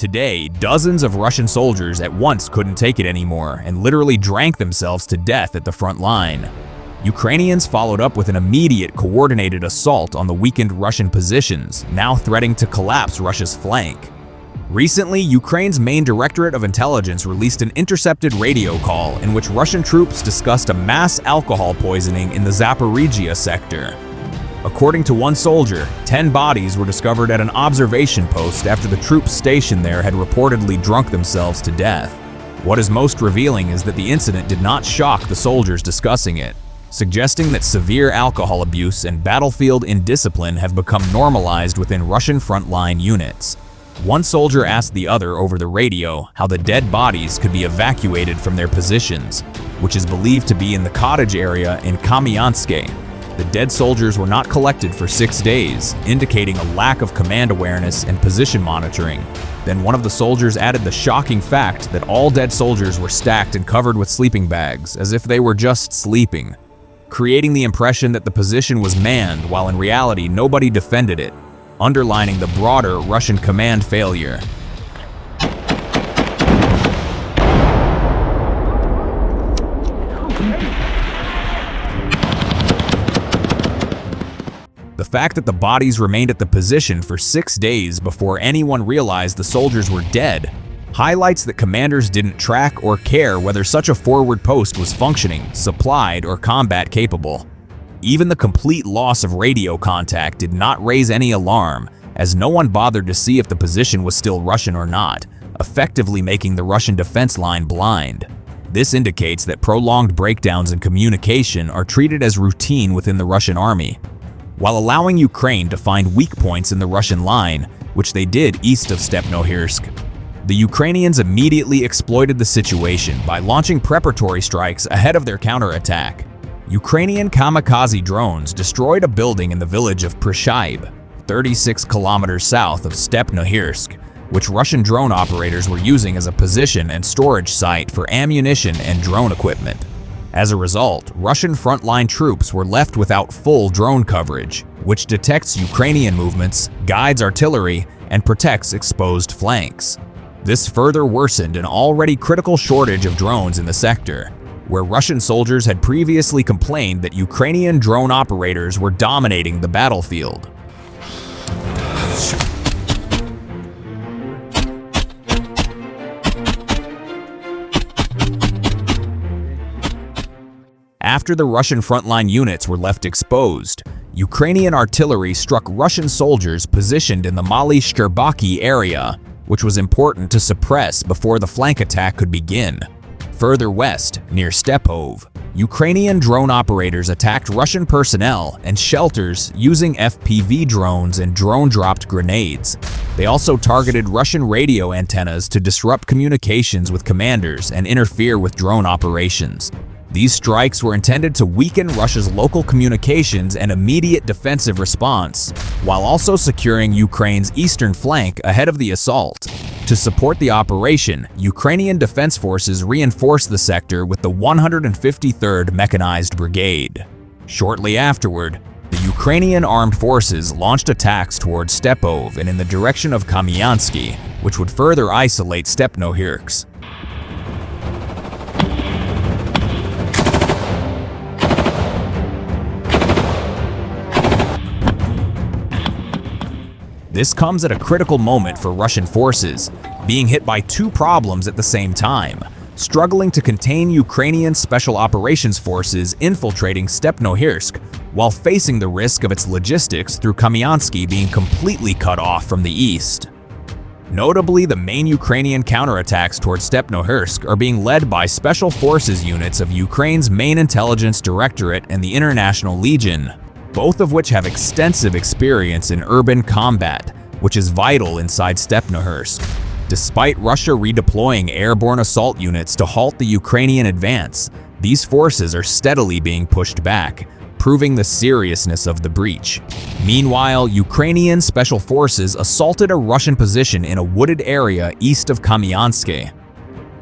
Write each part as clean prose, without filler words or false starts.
Today, dozens of Russian soldiers at once couldn't take it anymore and literally drank themselves to death at the front line. Ukrainians followed up with an immediate coordinated assault on the weakened Russian positions, now threatening to collapse Russia's flank. Recently, Ukraine's Main Directorate of Intelligence released an intercepted radio call in which Russian troops discussed a mass alcohol poisoning in the Zaporizhia sector. According to one soldier, 10 bodies were discovered at an observation post after the troops stationed there had reportedly drunk themselves to death. What is most revealing is that the incident did not shock the soldiers discussing it, suggesting that severe alcohol abuse and battlefield indiscipline have become normalized within Russian frontline units. One soldier asked the other over the radio how the dead bodies could be evacuated from their positions, which is believed to be in the cottage area in Kamyanske. The dead soldiers were not collected for 6 days, indicating a lack of command awareness and position monitoring. Then one of the soldiers added the shocking fact that all dead soldiers were stacked and covered with sleeping bags, as if they were just sleeping, creating the impression that the position was manned while in reality nobody defended it, underlining the broader Russian command failure. The fact that the bodies remained at the position for 6 days before anyone realized the soldiers were dead highlights that commanders didn't track or care whether such a forward post was functioning, supplied, or combat capable. Even the complete loss of radio contact did not raise any alarm, as no one bothered to see if the position was still Russian or not, effectively making the Russian defense line blind. This indicates that prolonged breakdowns in communication are treated as routine within the Russian army, while allowing Ukraine to find weak points in the Russian line, which they did east of Stepnohirsk. The Ukrainians immediately exploited the situation by launching preparatory strikes ahead of their counterattack. Ukrainian kamikaze drones destroyed a building in the village of Prishaib, 36 kilometers south of Stepnohirsk, which Russian drone operators were using as a position and storage site for ammunition and drone equipment. As a result, Russian frontline troops were left without full drone coverage, which detects Ukrainian movements, guides artillery, and protects exposed flanks. This further worsened an already critical shortage of drones in the sector, where Russian soldiers had previously complained that Ukrainian drone operators were dominating the battlefield. After the Russian frontline units were left exposed, Ukrainian artillery struck Russian soldiers positioned in the Mali-Shcherbaki area, which was important to suppress before the flank attack could begin. Further west, near Stepov, Ukrainian drone operators attacked Russian personnel and shelters using FPV drones and drone-dropped grenades. They also targeted Russian radio antennas to disrupt communications with commanders and interfere with drone operations. These strikes were intended to weaken Russia's local communications and immediate defensive response, while also securing Ukraine's eastern flank ahead of the assault. To support the operation, Ukrainian defense forces reinforced the sector with the 153rd Mechanized Brigade. Shortly afterward, the Ukrainian armed forces launched attacks towards Stepov and in the direction of Kamyanske, which would further isolate Stepnohirsk. This comes at a critical moment for Russian forces, being hit by two problems at the same time: struggling to contain Ukrainian Special Operations Forces infiltrating Stepnohirsk, while facing the risk of its logistics through Kamyanske being completely cut off from the east. Notably, the main Ukrainian counterattacks towards Stepnohirsk are being led by Special Forces units of Ukraine's Main Intelligence Directorate and the International Legion, both of which have extensive experience in urban combat, which is vital inside Stepnohirsk. Despite Russia redeploying airborne assault units to halt the Ukrainian advance, these forces are steadily being pushed back, proving the seriousness of the breach. Meanwhile, Ukrainian special forces assaulted a Russian position in a wooded area east of Kamyanske.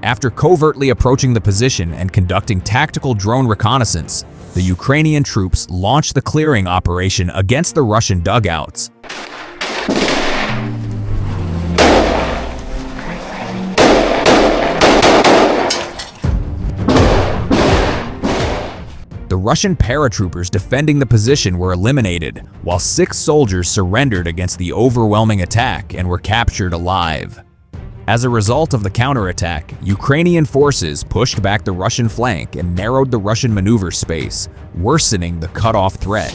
After covertly approaching the position and conducting tactical drone reconnaissance, the Ukrainian troops launched the clearing operation against the Russian dugouts. Russian paratroopers defending the position were eliminated, while 6 soldiers surrendered against the overwhelming attack and were captured alive. As a result of the counterattack, Ukrainian forces pushed back the Russian flank and narrowed the Russian maneuver space, worsening the cut-off threat.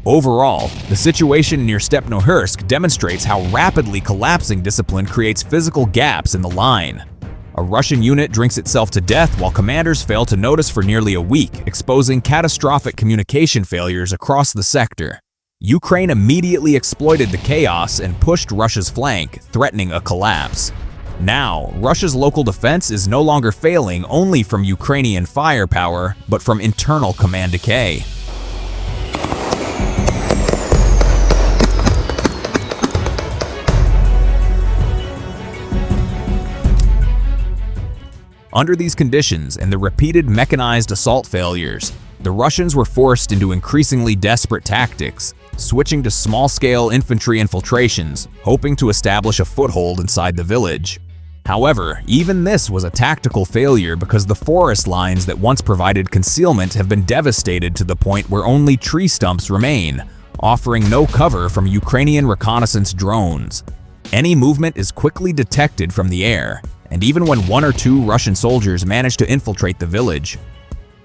Overall, the situation near Stepnohirsk demonstrates how rapidly collapsing discipline creates physical gaps in the line. A Russian unit drinks itself to death while commanders fail to notice for nearly a week, exposing catastrophic communication failures across the sector. Ukraine immediately exploited the chaos and pushed Russia's flank, threatening a collapse. Now, Russia's local defense is no longer failing only from Ukrainian firepower, but from internal command decay. Under these conditions and the repeated mechanized assault failures, the Russians were forced into increasingly desperate tactics, switching to small-scale infantry infiltrations, hoping to establish a foothold inside the village. However, even this was a tactical failure because the forest lines that once provided concealment have been devastated to the point where only tree stumps remain, offering no cover from Ukrainian reconnaissance drones. Any movement is quickly detected from the air, and even when 1 or 2 Russian soldiers manage to infiltrate the village,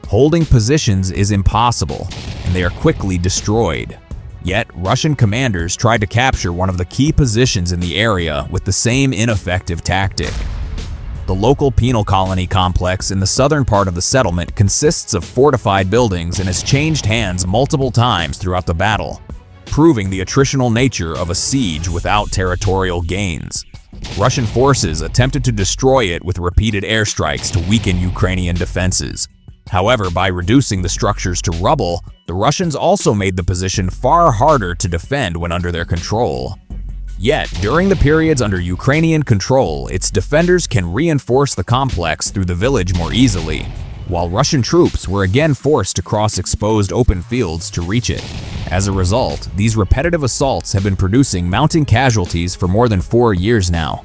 holding positions is impossible, and they are quickly destroyed. Yet, Russian commanders tried to capture one of the key positions in the area with the same ineffective tactic. The local penal colony complex in the southern part of the settlement consists of fortified buildings and has changed hands multiple times throughout the battle, proving the attritional nature of a siege without territorial gains. Russian forces attempted to destroy it with repeated airstrikes to weaken Ukrainian defenses. However, by reducing the structures to rubble, the Russians also made the position far harder to defend when under their control. Yet, during the periods under Ukrainian control, its defenders can reinforce the complex through the village more easily, while Russian troops were again forced to cross exposed open fields to reach it. As a result, these repetitive assaults have been producing mounting casualties for more than 4 years now.